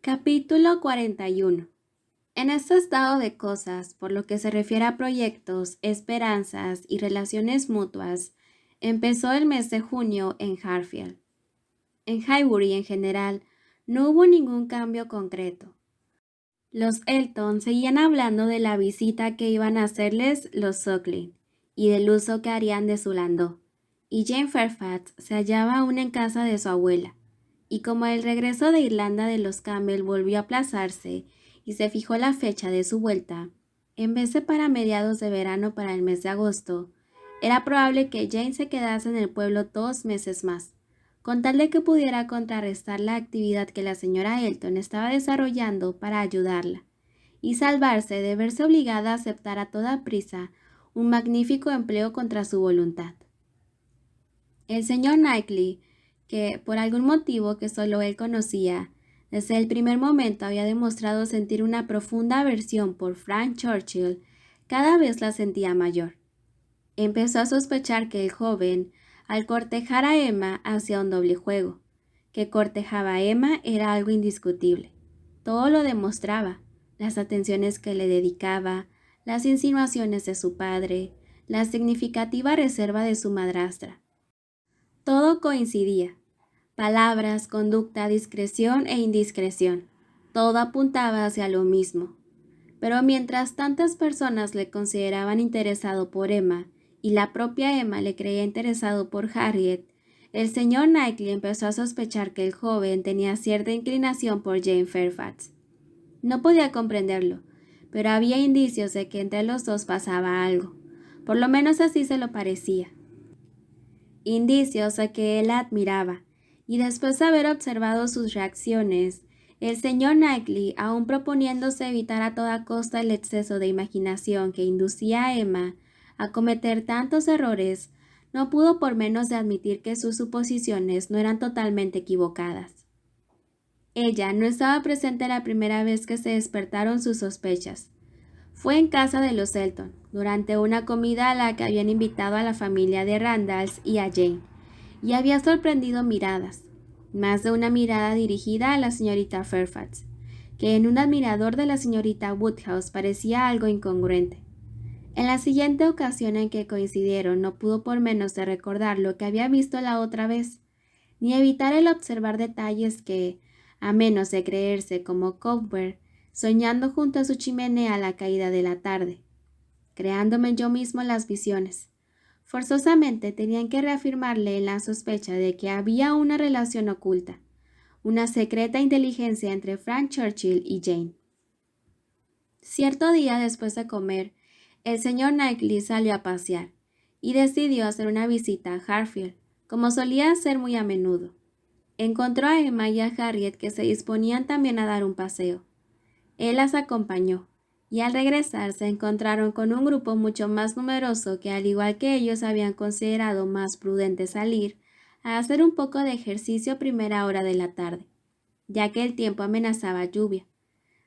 Capítulo 41. En este estado de cosas, por lo que se refiere a proyectos, esperanzas y relaciones mutuas, empezó el mes de junio en Hartfield. En Highbury en general, no hubo ningún cambio concreto. Los Elton seguían hablando de la visita que iban a hacerles los Suckling y del uso que harían de su landó, y Jane Fairfax se hallaba aún en casa de su abuela. Y como el regreso de Irlanda de los Campbell volvió a aplazarse y se fijó la fecha de su vuelta, en vez de para mediados de verano para el mes de agosto, era probable que Jane se quedase en el pueblo 2 meses más, con tal de que pudiera contrarrestar la actividad que la señora Elton estaba desarrollando para ayudarla, y salvarse de verse obligada a aceptar a toda prisa un magnífico empleo contra su voluntad. El señor Knightley, que, por algún motivo que solo él conocía, desde el primer momento había demostrado sentir una profunda aversión por Frank Churchill, cada vez la sentía mayor. Empezó a sospechar que el joven, al cortejar a Emma, hacía un doble juego. Que cortejaba a Emma era algo indiscutible. Todo lo demostraba: las atenciones que le dedicaba, las insinuaciones de su padre, la significativa reserva de su madrastra. Todo coincidía: palabras, conducta, discreción e indiscreción. Todo apuntaba hacia lo mismo. Pero mientras tantas personas le consideraban interesado por Emma, y la propia Emma le creía interesado por Harriet, el señor Knightley empezó a sospechar que el joven tenía cierta inclinación por Jane Fairfax. No podía comprenderlo, pero había indicios de que entre los dos pasaba algo. Por lo menos así se lo parecía. Indicios de que él la admiraba, y después de haber observado sus reacciones, el señor Knightley, aun proponiéndose evitar a toda costa el exceso de imaginación que inducía a Emma a cometer tantos errores, no pudo por menos de admitir que sus suposiciones no eran totalmente equivocadas. Ella no estaba presente la primera vez que se despertaron sus sospechas. Fue en casa de los Elton, durante una comida a la que habían invitado a la familia de Randalls y a Jane, y había sorprendido miradas, más de una mirada dirigida a la señorita Fairfax, que en un admirador de la señorita Woodhouse parecía algo incongruente. En la siguiente ocasión en que coincidieron, no pudo por menos de recordar lo que había visto la otra vez, ni evitar el observar detalles que, a menos de creerse como Cuthbert, soñando junto a su chimenea a la caída de la tarde, creándome yo mismo las visiones, forzosamente tenían que reafirmarle en la sospecha de que había una relación oculta, una secreta inteligencia entre Frank Churchill y Jane. Cierto día después de comer, el señor Knightley salió a pasear y decidió hacer una visita a Hartfield, como solía hacer muy a menudo. Encontró a Emma y a Harriet, que se disponían también a dar un paseo. Él las acompañó, y al regresar se encontraron con un grupo mucho más numeroso que, al igual que ellos, habían considerado más prudente salir a hacer un poco de ejercicio a primera hora de la tarde, ya que el tiempo amenazaba lluvia.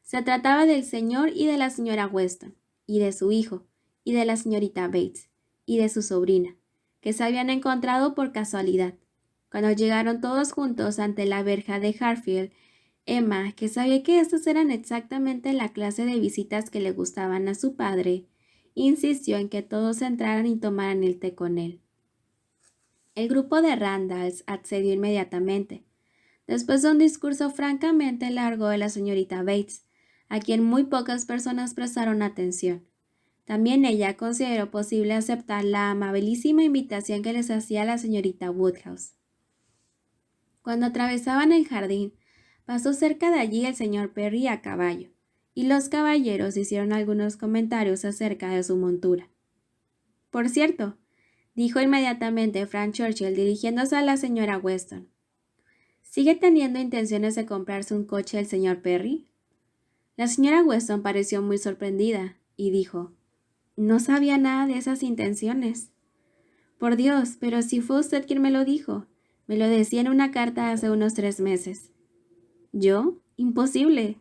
Se trataba del señor y de la señora Weston, y de su hijo, y de la señorita Bates, y de su sobrina, que se habían encontrado por casualidad. Cuando llegaron todos juntos ante la verja de Hartfield, Emma, que sabía que estas eran exactamente la clase de visitas que le gustaban a su padre, insistió en que todos entraran y tomaran el té con él. El grupo de Randalls accedió inmediatamente, después de un discurso francamente largo de la señorita Bates, a quien muy pocas personas prestaron atención. También ella consideró posible aceptar la amabilísima invitación que les hacía la señorita Woodhouse. Cuando atravesaban el jardín, pasó cerca de allí el señor Perry a caballo, y los caballeros hicieron algunos comentarios acerca de su montura. Por cierto, dijo inmediatamente Frank Churchill dirigiéndose a la señora Weston, ¿sigue teniendo intenciones de comprarse un coche el señor Perry? La señora Weston pareció muy sorprendida y dijo, no sabía nada de esas intenciones. Por Dios, pero si fue usted quien me lo dijo. Me lo decía en una carta hace unos 3 meses. ¿Yo? Imposible.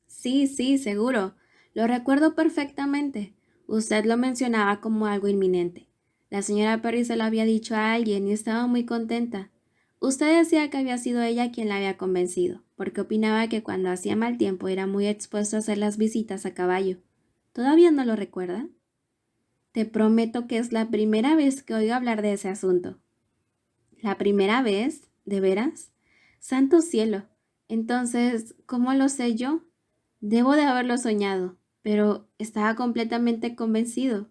Sí, seguro. Lo recuerdo perfectamente. Usted lo mencionaba como algo inminente. La señora Perry se lo había dicho a alguien y estaba muy contenta. Usted decía que había sido ella quien la había convencido, porque opinaba que cuando hacía mal tiempo era muy expuesto a hacer las visitas a caballo. ¿Todavía no lo recuerda? Te prometo que es la primera vez que oigo hablar de ese asunto. ¿La primera vez? ¿De veras? ¡Santo cielo! Entonces, ¿cómo lo sé yo? Debo de haberlo soñado, pero estaba completamente convencido.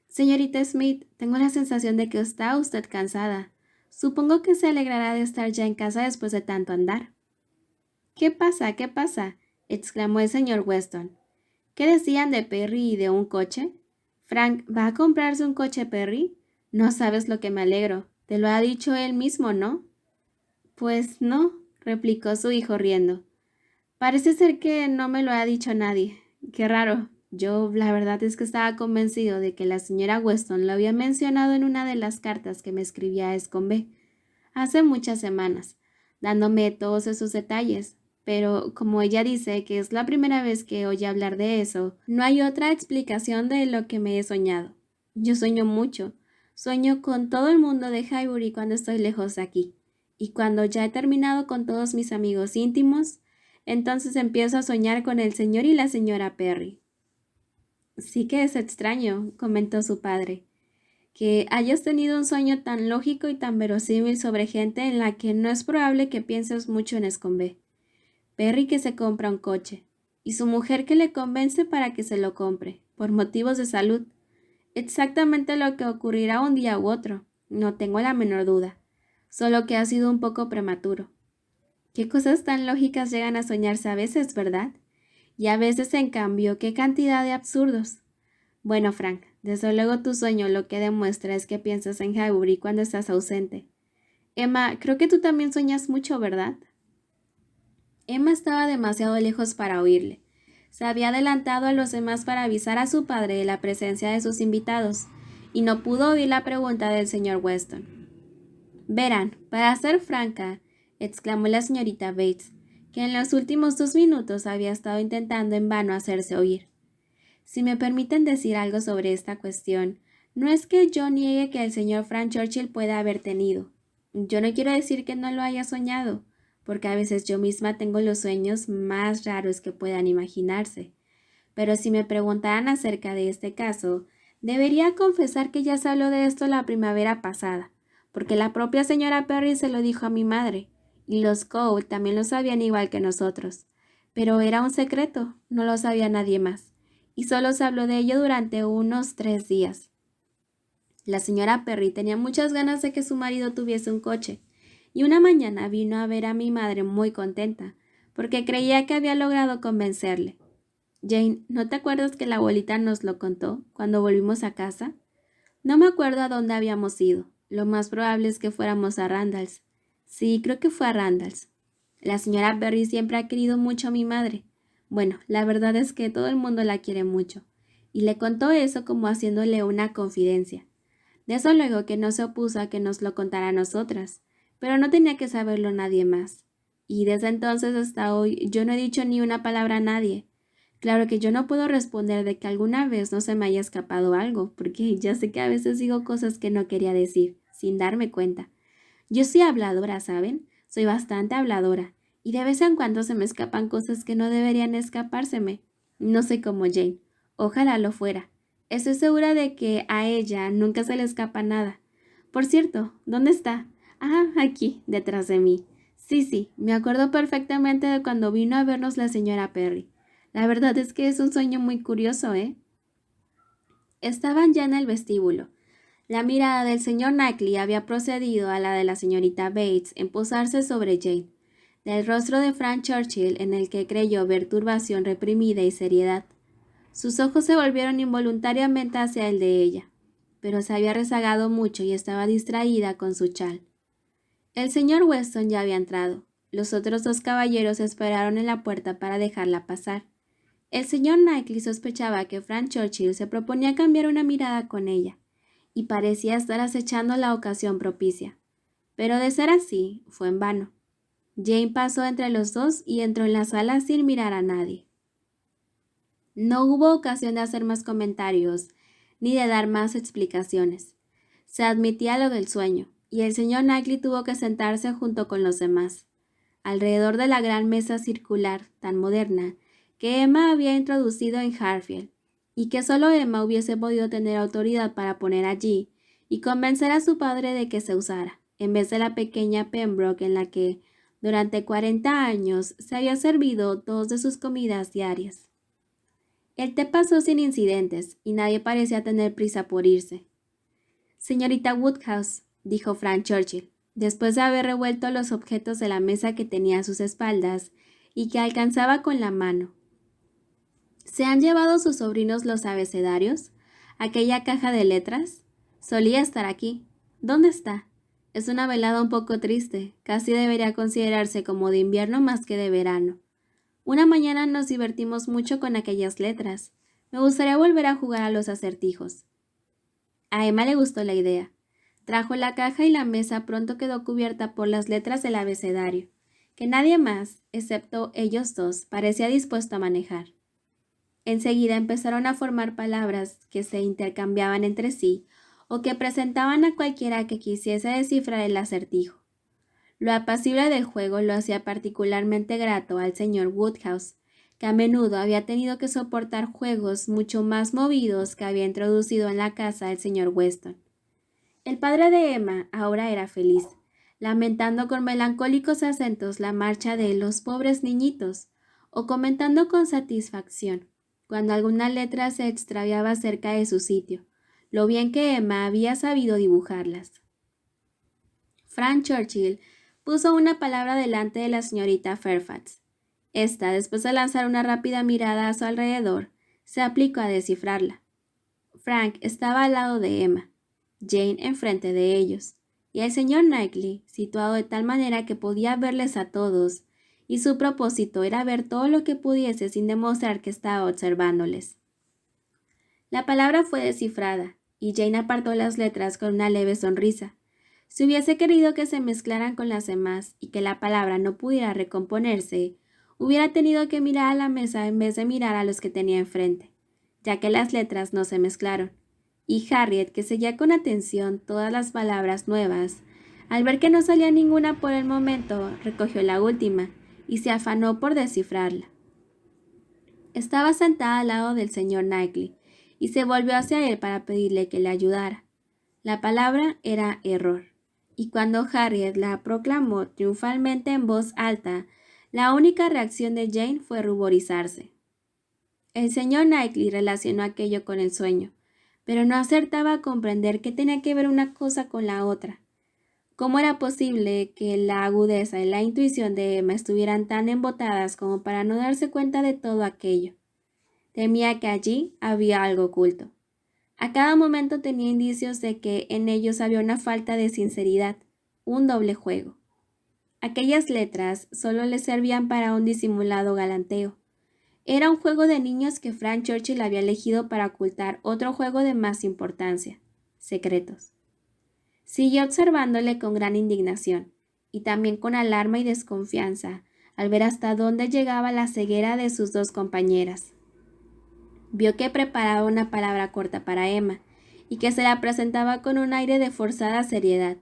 Señorita Smith, tengo la sensación de que está usted cansada. Supongo que se alegrará de estar ya en casa después de tanto andar. ¿Qué pasa? ¿Qué pasa? Exclamó el señor Weston. ¿Qué decían de Perry y de un coche? Frank, ¿va a comprarse un coche, Perry? No sabes lo que me alegro. Te lo ha dicho él mismo, ¿no? Pues no, replicó su hijo riendo. Parece ser que no me lo ha dicho nadie. Qué raro. Yo la verdad es que estaba convencido de que la señora Weston lo había mencionado en una de las cartas que me escribía a Escombe hace muchas semanas, dándome todos esos detalles. Pero como ella dice que es la primera vez que oye hablar de eso, no hay otra explicación de lo que me he soñado. Yo sueño mucho. Sueño con todo el mundo de Highbury cuando estoy lejos de aquí. Y cuando ya he terminado con todos mis amigos íntimos, entonces empiezo a soñar con el señor y la señora Perry. Sí que es extraño, comentó su padre, que hayas tenido un sueño tan lógico y tan verosímil sobre gente en la que no es probable que pienses mucho en Escombe. Perry que se compra un coche, y su mujer que le convence para que se lo compre, por motivos de salud. Exactamente lo que ocurrirá un día u otro, no tengo la menor duda, solo que ha sido un poco prematuro. Qué cosas tan lógicas llegan a soñarse a veces, ¿verdad? Y a veces, en cambio, qué cantidad de absurdos. Bueno, Frank, desde luego tu sueño lo que demuestra es que piensas en Highbury cuando estás ausente. Emma, creo que tú también sueñas mucho, ¿verdad? Emma estaba demasiado lejos para oírle. Se había adelantado a los demás para avisar a su padre de la presencia de sus invitados, y no pudo oír la pregunta del señor Weston. Verán, para ser franca, exclamó la señorita Bates, que en los últimos 2 minutos había estado intentando en vano hacerse oír. Si me permiten decir algo sobre esta cuestión, no es que yo niegue que el señor Frank Churchill pueda haber tenido. Yo no quiero decir que no lo haya soñado, porque a veces yo misma tengo los sueños más raros que puedan imaginarse. Pero si me preguntaran acerca de este caso, debería confesar que ya se habló de esto la primavera pasada, porque la propia señora Perry se lo dijo a mi madre, y los Cole también lo sabían igual que nosotros. Pero era un secreto, no lo sabía nadie más, y solo se habló de ello durante unos 3 días. La señora Perry tenía muchas ganas de que su marido tuviese un coche, y una mañana vino a ver a mi madre muy contenta, porque creía que había logrado convencerle. Jane, ¿no te acuerdas que la abuelita nos lo contó cuando volvimos a casa? No me acuerdo a dónde habíamos ido. Lo más probable es que fuéramos a Randalls. Sí, creo que fue a Randalls. La señora Berry siempre ha querido mucho a mi madre. Bueno, la verdad es que todo el mundo la quiere mucho. Y le contó eso como haciéndole una confidencia. Desde luego que no se opuso a que nos lo contara a nosotras, pero no tenía que saberlo nadie más. Y desde entonces hasta hoy yo no he dicho ni una palabra a nadie. Claro que yo no puedo responder de que alguna vez no se me haya escapado algo, porque ya sé que a veces digo cosas que no quería decir, sin darme cuenta. Yo soy habladora, ¿saben? Soy bastante habladora, y de vez en cuando se me escapan cosas que no deberían escapárseme. No sé cómo Jane. Ojalá lo fuera. Estoy segura de que a ella nunca se le escapa nada. Por cierto, ¿dónde está? Ah, aquí, detrás de mí. Sí, sí, me acuerdo perfectamente de cuando vino a vernos la señora Perry. La verdad es que es un sueño muy curioso, ¿eh? Estaban ya en el vestíbulo. La mirada del señor Knightley había procedido a la de la señorita Bates en posarse sobre Jane, del rostro de Frank Churchill en el que creyó ver turbación reprimida y seriedad. Sus ojos se volvieron involuntariamente hacia el de ella, pero se había rezagado mucho y estaba distraída con su chal. El señor Weston ya había entrado. Los otros 2 caballeros esperaron en la puerta para dejarla pasar. El señor Knightley sospechaba que Frank Churchill se proponía cambiar una mirada con ella, y parecía estar acechando la ocasión propicia. Pero de ser así, fue en vano. Jane pasó entre los dos y entró en la sala sin mirar a nadie. No hubo ocasión de hacer más comentarios, ni de dar más explicaciones. Se admitía lo del sueño, y el señor Knightley tuvo que sentarse junto con los demás, alrededor de la gran mesa circular tan moderna que Emma había introducido en Hartfield, y que solo Emma hubiese podido tener autoridad para poner allí y convencer a su padre de que se usara, en vez de la pequeña Pembroke en la que, durante 40 años, se había servido 2 de sus comidas diarias. El té pasó sin incidentes y nadie parecía tener prisa por irse. «Señorita Woodhouse», dijo Frank Churchill, después de haber revuelto los objetos de la mesa que tenía a sus espaldas y que alcanzaba con la mano. «¿Se han llevado sus sobrinos los abecedarios? ¿Aquella caja de letras? Solía estar aquí. ¿Dónde está? Es una velada un poco triste, casi debería considerarse como de invierno más que de verano. Una mañana nos divertimos mucho con aquellas letras. Me gustaría volver a jugar a los acertijos». A Emma le gustó la idea. Trajo la caja y la mesa pronto quedó cubierta por las letras del abecedario, que nadie más, excepto ellos dos, parecía dispuesto a manejar. Enseguida empezaron a formar palabras que se intercambiaban entre sí o que presentaban a cualquiera que quisiese descifrar el acertijo. Lo apacible del juego lo hacía particularmente grato al señor Woodhouse, que a menudo había tenido que soportar juegos mucho más movidos que había introducido en la casa del señor Weston. El padre de Emma ahora era feliz, lamentando con melancólicos acentos la marcha de los pobres niñitos, o comentando con satisfacción, cuando alguna letra se extraviaba cerca de su sitio, lo bien que Emma había sabido dibujarlas. Frank Churchill puso una palabra delante de la señorita Fairfax. Esta, después de lanzar una rápida mirada a su alrededor, se aplicó a descifrarla. Frank estaba al lado de Emma, Jane enfrente de ellos, y el señor Knightley, situado de tal manera que podía verles a todos, y su propósito era ver todo lo que pudiese sin demostrar que estaba observándoles. La palabra fue descifrada, y Jane apartó las letras con una leve sonrisa. Si hubiese querido que se mezclaran con las demás y que la palabra no pudiera recomponerse, hubiera tenido que mirar a la mesa en vez de mirar a los que tenía enfrente, ya que las letras no se mezclaron. Y Harriet, que seguía con atención todas las palabras nuevas, al ver que no salía ninguna por el momento, recogió la última y se afanó por descifrarla. Estaba sentada al lado del señor Knightley y se volvió hacia él para pedirle que le ayudara. La palabra era error, y cuando Harriet la proclamó triunfalmente en voz alta, la única reacción de Jane fue ruborizarse. El señor Knightley relacionó aquello con el sueño, pero no acertaba a comprender qué tenía que ver una cosa con la otra. ¿Cómo era posible que la agudeza y la intuición de Emma estuvieran tan embotadas como para no darse cuenta de todo aquello? Temía que allí había algo oculto. A cada momento tenía indicios de que en ellos había una falta de sinceridad, un doble juego. Aquellas letras solo le servían para un disimulado galanteo. Era un juego de niños que Frank Churchill había elegido para ocultar otro juego de más importancia, secretos. Siguió observándole con gran indignación, y también con alarma y desconfianza, al ver hasta dónde llegaba la ceguera de sus dos compañeras. Vio que preparaba una palabra corta para Emma, y que se la presentaba con un aire de forzada seriedad.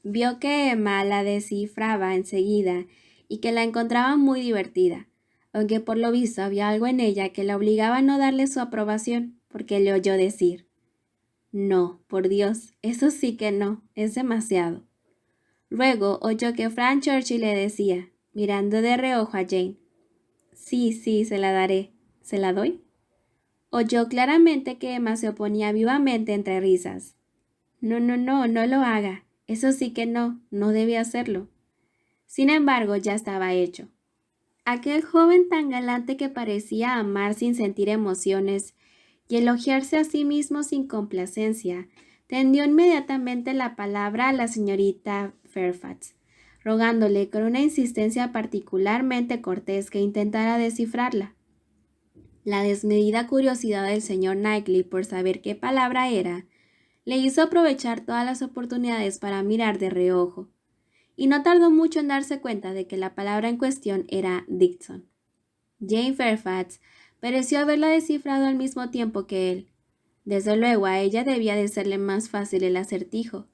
Vio que Emma la descifraba enseguida, y que la encontraba muy divertida, aunque por lo visto había algo en ella que la obligaba a no darle su aprobación, porque le oyó decir: «No, por Dios, eso sí que no, es demasiado». Luego oyó que Frank Churchill le decía, mirando de reojo a Jane: «Sí, sí, se la daré. ¿Se la doy?». Oyó claramente que Emma se oponía vivamente entre risas. «No, no, no, no lo haga. Eso sí que no, no debe hacerlo». Sin embargo, ya estaba hecho. Aquel joven tan galante que parecía amar sin sentir emociones y elogiarse a sí mismo sin complacencia, tendió inmediatamente la palabra a la señorita Fairfax, rogándole con una insistencia particularmente cortés que intentara descifrarla. La desmedida curiosidad del señor Knightley por saber qué palabra era, le hizo aprovechar todas las oportunidades para mirar de reojo, y no tardó mucho en darse cuenta de que la palabra en cuestión era Dixon. Jane Fairfax pareció haberla descifrado al mismo tiempo que él. Desde luego a ella debía de serle más fácil el acertijo,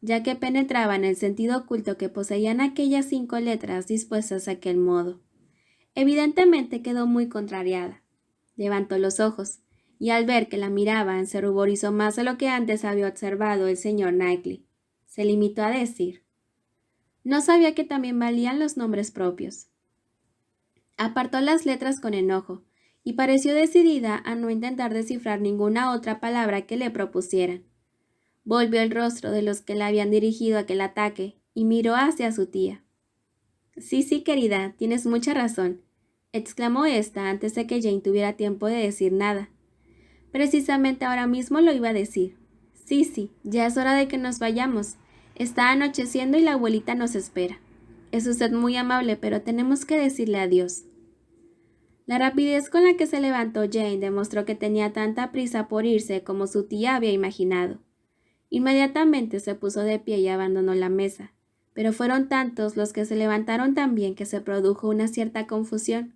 ya que penetraba en el sentido oculto que poseían aquellas 5 letras dispuestas de aquel modo. Evidentemente quedó muy contrariada. Levantó los ojos, y al ver que la miraban se ruborizó más de lo que antes había observado el señor Knightley. Se limitó a decir: «No sabía que también valían los nombres propios». Apartó las letras con enojo, y pareció decidida a no intentar descifrar ninguna otra palabra que le propusieran. Volvió el rostro de los que le habían dirigido aquel ataque, y miró hacia su tía. Sí, querida, tienes mucha razón», exclamó ésta antes de que Jane tuviera tiempo de decir nada. «Precisamente ahora mismo lo iba a decir. Sí, ya es hora de que nos vayamos. Está anocheciendo y la abuelita nos espera. Es usted muy amable, pero tenemos que decirle adiós». La rapidez con la que se levantó Jane demostró que tenía tanta prisa por irse como su tía había imaginado. Inmediatamente se puso de pie y abandonó la mesa, pero fueron tantos los que se levantaron también que se produjo una cierta confusión,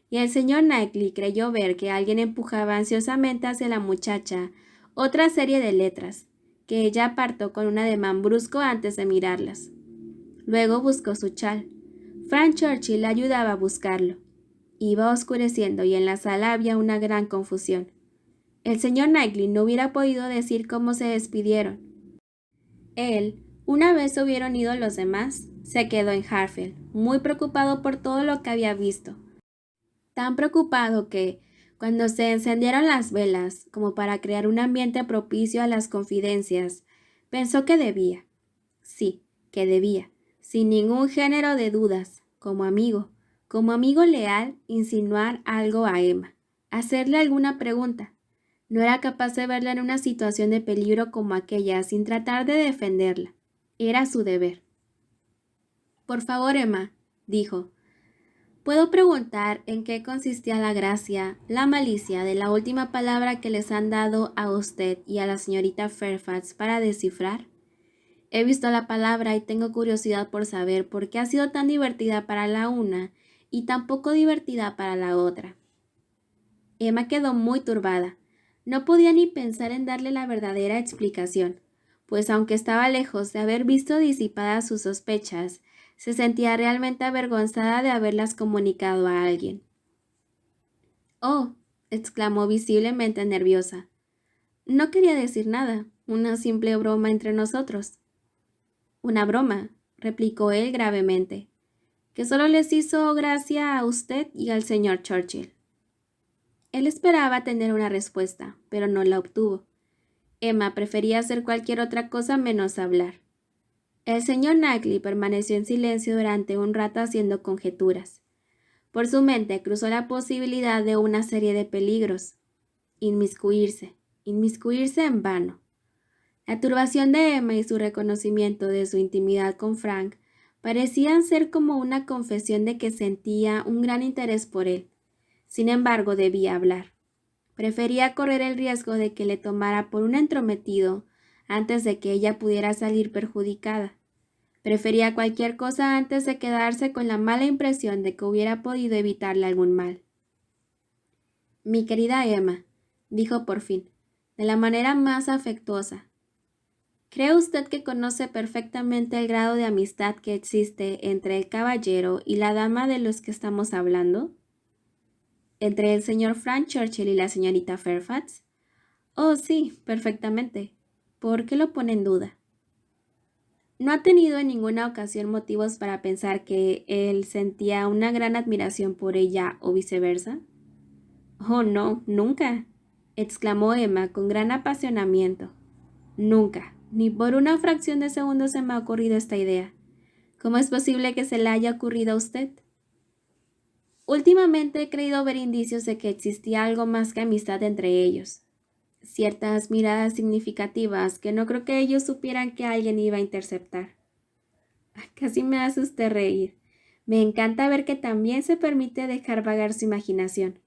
y el señor Knightley creyó ver que alguien empujaba ansiosamente hacia la muchacha otra serie de letras, que ella apartó con un ademán brusco antes de mirarlas. Luego buscó su chal. Frank Churchill le ayudaba a buscarlo. Iba oscureciendo y en la sala había una gran confusión. El señor Knightley no hubiera podido decir cómo se despidieron. Él, una vez hubieron ido los demás, se quedó en Hartfield, muy preocupado por todo lo que había visto. Tan preocupado que, cuando se encendieron las velas, como para crear un ambiente propicio a las confidencias, pensó que debía, sí, que debía, sin ningún género de dudas, como amigo leal, insinuar algo a Emma, hacerle alguna pregunta. No era capaz de verla en una situación de peligro como aquella sin tratar de defenderla. Era su deber. «Por favor, Emma», dijo, «¿puedo preguntar en qué consistía la gracia, la malicia de la última palabra que les han dado a usted y a la señorita Fairfax para descifrar? He visto la palabra y tengo curiosidad por saber por qué ha sido tan divertida para la una y tan poco divertida para la otra». Emma quedó muy turbada. No podía ni pensar en darle la verdadera explicación, pues aunque estaba lejos de haber visto disipadas sus sospechas, se sentía realmente avergonzada de haberlas comunicado a alguien. «Oh», exclamó visiblemente nerviosa. «No quería decir nada, una simple broma entre nosotros». «Una broma», replicó él gravemente, «que solo les hizo gracia a usted y al señor Churchill». Él esperaba tener una respuesta, pero no la obtuvo. Emma prefería hacer cualquier otra cosa menos hablar. El señor Knightley permaneció en silencio durante un rato haciendo conjeturas. Por su mente cruzó la posibilidad de una serie de peligros. Inmiscuirse en vano. La turbación de Emma y su reconocimiento de su intimidad con Frank parecían ser como una confesión de que sentía un gran interés por él. Sin embargo, debía hablar. Prefería correr el riesgo de que le tomara por un entrometido antes de que ella pudiera salir perjudicada. Prefería cualquier cosa antes de quedarse con la mala impresión de que hubiera podido evitarle algún mal. «Mi querida Emma», dijo por fin, de la manera más afectuosa, «¿cree usted que conoce perfectamente el grado de amistad que existe entre el caballero y la dama de los que estamos hablando?» «¿Entre el señor Frank Churchill y la señorita Fairfax?» «Oh, sí, perfectamente. ¿Por qué lo pone en duda?» ¿No ha tenido en ninguna ocasión motivos para pensar que él sentía una gran admiración por ella o viceversa? «Oh, no, nunca», exclamó Emma con gran apasionamiento. «Nunca, ni por una fracción de segundo se me ha ocurrido esta idea. ¿Cómo es posible que se le haya ocurrido a usted?» «Últimamente he creído ver indicios de que existía algo más que amistad entre ellos. Ciertas miradas significativas que no creo que ellos supieran que alguien iba a interceptar». «Casi me hace usted reír. Me encanta ver que también se permite dejar vagar su imaginación.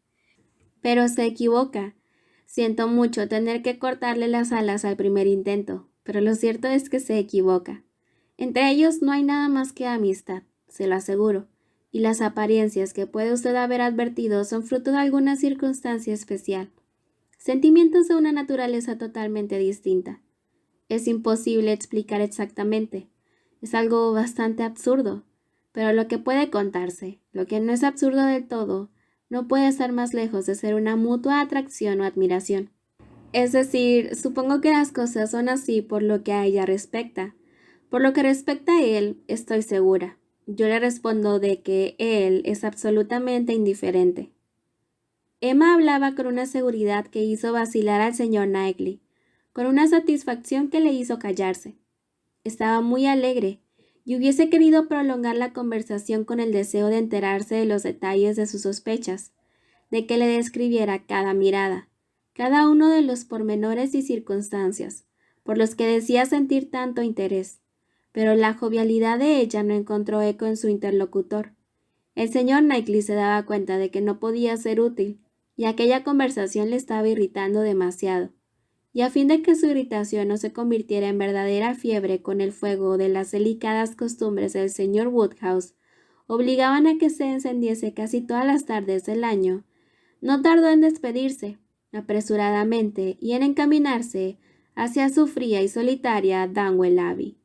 Pero se equivoca. Siento mucho tener que cortarle las alas al primer intento, pero lo cierto es que se equivoca. Entre ellos no hay nada más que amistad, se lo aseguro, y las apariencias que puede usted haber advertido son fruto de alguna circunstancia especial. Sentimientos de una naturaleza totalmente distinta. Es imposible explicar exactamente. Es algo bastante absurdo, pero lo que puede contarse, lo que no es absurdo del todo, no puede estar más lejos de ser una mutua atracción o admiración. Es decir, supongo que las cosas son así por lo que a ella respecta. Por lo que respecta a él, estoy segura. Yo le respondo de que él es absolutamente indiferente. Emma hablaba con una seguridad que hizo vacilar al señor Knightley, con una satisfacción que le hizo callarse. Estaba muy alegre y hubiese querido prolongar la conversación con el deseo de enterarse de los detalles de sus sospechas, de que le describiera cada mirada, cada uno de los pormenores y circunstancias, por los que decía sentir tanto interés. Pero la jovialidad de ella no encontró eco en su interlocutor. El señor Knightley se daba cuenta de que no podía ser útil, y aquella conversación le estaba irritando demasiado. Y a fin de que su irritación no se convirtiera en verdadera fiebre con el fuego de las delicadas costumbres del señor Woodhouse, obligaban a que se encendiese casi todas las tardes del año, no tardó en despedirse, apresuradamente, y en encaminarse hacia su fría y solitaria Donwell Abbey.